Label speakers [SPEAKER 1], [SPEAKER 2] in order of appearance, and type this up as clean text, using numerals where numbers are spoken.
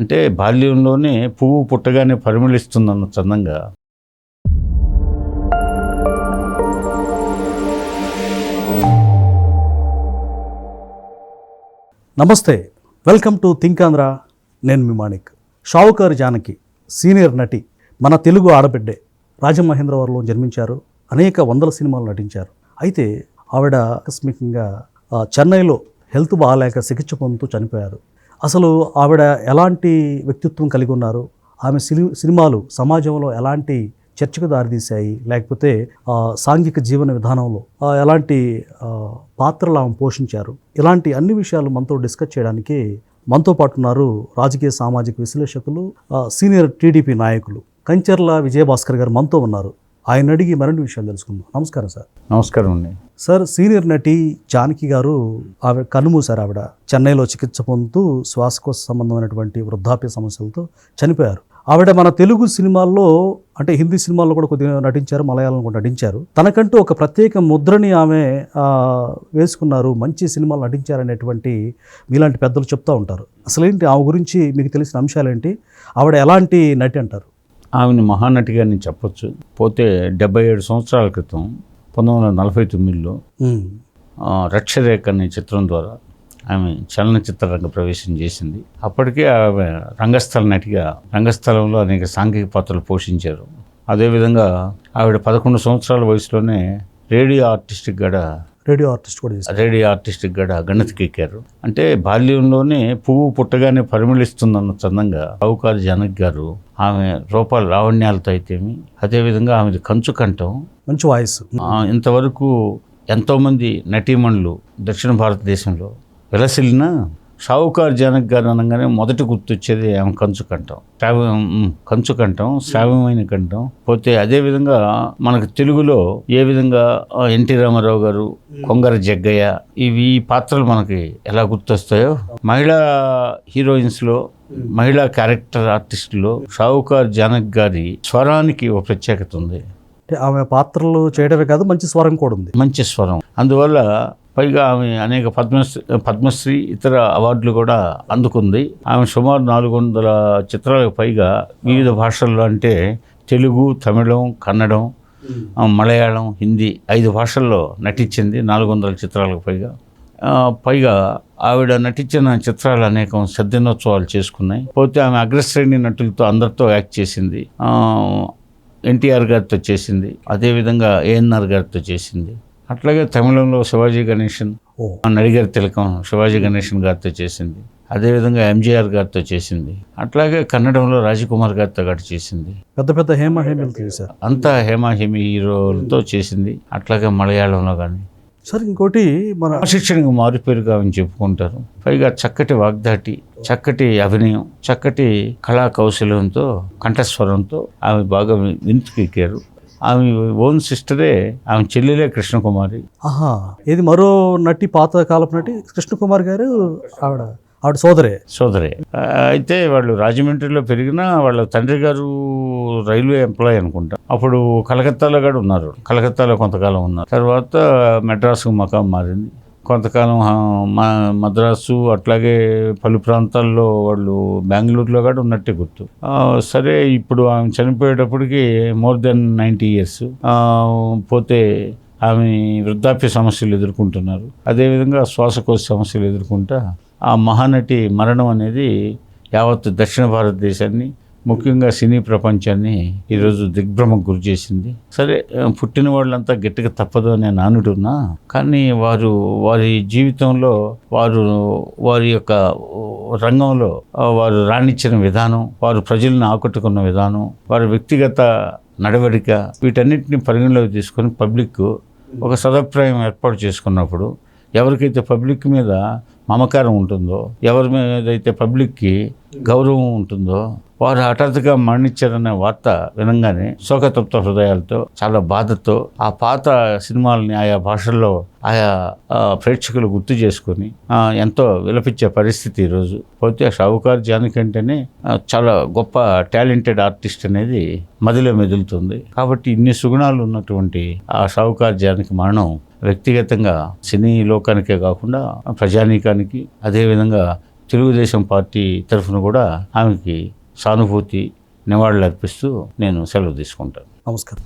[SPEAKER 1] అంటే బాల్యంలోనే పువ్వు పుట్టగానే పరిమళిస్తుందన్న చందంగా
[SPEAKER 2] నమస్తే, వెల్కమ్ టు థింక్ ఆంధ్ర. నేను మీ మాణిక్. షావుకారు జానకి సీనియర్ నటి, మన తెలుగు ఆడబిడ్డే. రాజమహేంద్రవరంలో జన్మించారు. అనేక వందల సినిమాలు నటించారు. అయితే ఆవిడ ఆకస్మికంగా చెన్నైలో హెల్త్ బాగాలేక చికిత్స పొందుతూ చనిపోయారు. అసలు ఆవిడ ఎలాంటి వ్యక్తిత్వం కలిగి ఉన్నారు, ఆమె సినిమాలు సమాజంలో ఎలాంటి చర్చకు దారితీశాయి, లేకపోతే సాంఘిక జీవన విధానంలో ఎలాంటి పాత్రలు ఆమె పోషించారు, ఇలాంటి అన్ని విషయాలు మనతో డిస్కస్ చేయడానికి మనతో పాటు ఉన్నారు రాజకీయ సామాజిక విశ్లేషకులు, సీనియర్ టీడీపీ నాయకులు కంచర్ల విజయభాస్కర్ గారు మనతో ఉన్నారు. ఆయన అడిగి మరిన్ని విషయాలు తెలుసుకుందాం. నమస్కారం సార్.
[SPEAKER 1] నమస్కారం అండి.
[SPEAKER 2] సార్, సీనియర్ నటి జానకి గారు ఆవిడ కన్నుమూశారు. ఆవిడ చెన్నైలో చికిత్స పొందుతూ శ్వాసకోశ సంబంధమైనటువంటి వృద్ధాప్య సమస్యలతో చనిపోయారు. ఆవిడ మన తెలుగు సినిమాల్లో, అంటే హిందీ సినిమాల్లో కూడా కొద్దిగా నటించారు, మలయాళంలో కూడా నటించారు. తనకంటూ ఒక ప్రత్యేక ముద్రని ఆమె వేసుకున్నారు, మంచి సినిమాలు నటించారనేటువంటి మీలాంటి పెద్దలు చెప్తూ ఉంటారు. అసలేంటి ఆమె గురించి మీకు తెలిసిన అంశాలేంటి? ఆవిడ ఎలాంటి నటి అంటారు?
[SPEAKER 1] ఆమెను మహానటిగా నేను చెప్పొచ్చు. పోతే 77 సంవత్సరాల క్రితం 1949లో రక్షరేఖ అనే చిత్రం ద్వారా ఆమె చలనచిత్ర రంగ ప్రవేశం చేసింది. అప్పటికే ఆమె రంగస్థల నటిగా రంగస్థలంలో అనేక సాంఘిక పాత్రలు పోషించారు. అదేవిధంగా ఆవిడ 11 సంవత్సరాల వయసులోనే రేడియో ఆర్టిస్ట్కి కూడా గణతికెక్కారు. అంటే బాల్యంలోనే పువ్వు పుట్టగానే పరిమళిస్తుందన్న చందంగా షావుకారు జానకి గారు ఆమె రూపాల లావణ్యాలతో అయితేమి, అదేవిధంగా ఆమెది కంచు కంఠం,
[SPEAKER 2] మంచి వాయిస్.
[SPEAKER 1] ఇంతవరకు ఎంతోమంది నటీమణులు దక్షిణ భారతదేశంలో విలసిల్లిన షావుకారు జానకి గారు అనగానే మొదటి గుర్తొచ్చేది ఆమె కంచు కంఠం, శ్రావ్యమైన కంఠం. పోతే అదేవిధంగా మనకు తెలుగులో ఏ విధంగా ఎన్టీ రామారావు గారు, కొంగర జగ్గయ్య, ఈ పాత్రలు మనకి ఎలా గుర్తొస్తాయో, మహిళా హీరోయిన్స్లో, మహిళా క్యారెక్టర్ ఆర్టిస్టులో షావుకారు జానకి గారి స్వరానికి ఒక ప్రత్యేకత ఉంది.
[SPEAKER 2] ఆమె పాత్రలు చేయడమే కాదు, మంచి స్వరం కూడా ఉంది.
[SPEAKER 1] మంచి స్వరం. అందువల్ల పైగా ఆమె అనేక పద్మశ్రీ ఇతర అవార్డులు కూడా అందుకుంది. ఆమె సుమారు 400 చిత్రాలకు పైగా వివిధ భాషల్లో, అంటే తెలుగు, తమిళం, కన్నడం, మలయాళం, హిందీ 5 భాషల్లో నటించింది. 400 చిత్రాలకు పైగా ఆవిడ నటించిన చిత్రాలు అనేకం సద్దినోత్సవాలు చేసుకున్నాయి. పోతే ఆమె అగ్రశ్రేణి నటులతో అందరితో యాక్ట్ చేసింది. ఎన్టీఆర్ గారితో చేసింది, అదేవిధంగా ఏఎన్ఆర్ గారితో చేసింది. అట్లాగే తమిళంలో శివాజీ గణేశన్, నడిగర్ తిలకం శివాజీ గణేశన్ గారితో చేసింది. అదేవిధంగా ఎంజీఆర్ గారితో చేసింది. అట్లాగే కన్నడంలో రాజకుమార్ గారితో కూడా చేసింది.
[SPEAKER 2] పెద్ద హేమహేమిలు చేశారు.
[SPEAKER 1] అంతా హేమహేమి హీరోలతో చేసింది. అట్లాగే మలయాళంలో కానీ.
[SPEAKER 2] సార్, ఇంకోటి మన
[SPEAKER 1] శిక్షణకు మారుపేరుగా అని చెప్పుకుంటారు. పైగా చక్కటి వాగ్దాటి, చక్కటి అభినయం, చక్కటి కళా కౌశల్యంతో, కంఠస్వరంతో ఆమె బాగా వినుతికెక్కారు. ఆమె ఓన్ సిస్టరే, ఆమె చెల్లెలే కృష్ణకుమారి.
[SPEAKER 2] ఇది మరో నటి, పాతకాలపు నటి కృష్ణకుమారి గారు ఆవిడ సోదరే.
[SPEAKER 1] అయితే వాళ్ళు రాజమండ్రిలో పెరిగిన వాళ్ళ తండ్రి గారు రైల్వే ఎంప్లాయ్ అనుకుంటా. అప్పుడు కలకత్తాలో కూడా ఉన్నారు. కలకత్తాలో కొంతకాలం ఉన్నారు. తర్వాత మెడ్రాస్కు మకాం మారింది. కొంతకాలం మద్రాసు, అట్లాగే పలు ప్రాంతాల్లో వాళ్ళు బెంగళూరులో కూడా ఉన్నట్టే గుర్తు. సరే, ఇప్పుడు ఆమె చనిపోయేటప్పటికి మోర్ దెన్ 90 years. పోతే ఆమె వృద్ధాప్య సమస్యలు ఎదుర్కొంటున్నారు. అదేవిధంగా శ్వాసకోశ సమస్యలు ఎదుర్కొంటా ఆ మహానటి మరణం అనేది యావత్ దక్షిణ భారతదేశాన్ని, ముఖ్యంగా సినీ ప్రపంచాన్ని ఈరోజు దిగ్భ్రమకు గురి చేసింది. సరే, పుట్టిన వాళ్ళంతా గట్టిగా తప్పదు అనే నానుడు ఉన్నా కానీ వారి జీవితంలో వారి యొక్క రంగంలో వారు రాణించిన విధానం, వారు ప్రజలను ఆకట్టుకున్న విధానం, వారి వ్యక్తిగత నడవడిక, వీటన్నిటిని పరిగణలోకి తీసుకొని పబ్లిక్ ఒక సదభిప్రాయం ఏర్పాటు చేసుకున్నప్పుడు, ఎవరికైతే పబ్లిక్ మీద మమకారం ఉంటుందో, ఎవరి మీద అయితే పబ్లిక్కి గౌరవం ఉంటుందో, వారు హఠాత్తుగా మరణించారనే వార్త వినంగానే శోకతప్త హృదయాలతో, చాలా బాధతో ఆ పాత సినిమాలని ఆయా భాషల్లో ఆయా ప్రేక్షకులు గుర్తు చేసుకొని ఎంతో విలపించే పరిస్థితి ఈరోజు. పోతే షావుకారు జానకి అంటేనే చాలా గొప్ప టాలెంటెడ్ ఆర్టిస్ట్ అనేది మదిలో మెదులుతుంది. కాబట్టి ఇన్ని సుగుణాలు ఉన్నటువంటి ఆ షావుకారు జానకి మరణం వ్యక్తిగతంగా సినీ లోకానికే కాకుండా ప్రజానీకానికి, అదేవిధంగా తెలుగుదేశం పార్టీ తరఫున కూడా ఆమెకి సానుభూతి నివాళులు అర్పిస్తూ నేను సెలవు తీసుకుంటాను.
[SPEAKER 2] నమస్కారం.